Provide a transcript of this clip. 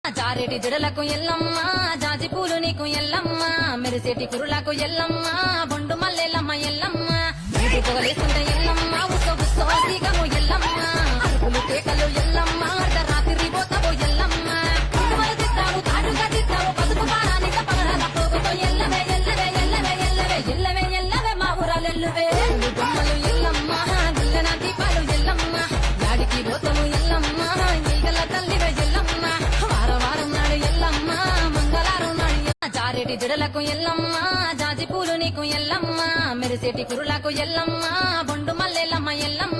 జారెటి జడలకు ఎల్లమ్మ జాజి పూలు నీకు ఎల్లమ్మ మెరిసేటి కురులకు ఎల్లమ్మ బొండు మల్లెల్లమ్మ ఎల్లమ్మ ఇంటి పొగలేస్తుంటే ఎల్లమ్మ ఉత్సవ సీగము ఎల్లమ్మ అరుపులు కేకలు ఎల్లమ్మ అర్ధరాత్రి పోతావు ఎల్లమ్మ పుట్టుమలు తిట్టావు తాడుగా తిట్టావు పసుపు పారానిక పగడాల పోగుతో ఎల్లవే ఎల్లవే ఎల్లవే ఎల్లవే ఎల్లవే ఎల్లవే మా ఊరాలెల్లువే బొమ్మలు ఎల్లమ్మ గుల్లన దీపాలు ఎల్లమ్మ యాడికి పోతావు ఎల్లమ్మ ఈగల తల్లివే ఎల్లమ్మ జారెటి జడలకు ఎల్లమ్మ జాజి పూలు నీకు ఎల్లమ్మ మెరిసేటి కురులకు ఎల్లమ్మ బొండు మల్లెల్లమ్మ ఎల్లమ్మ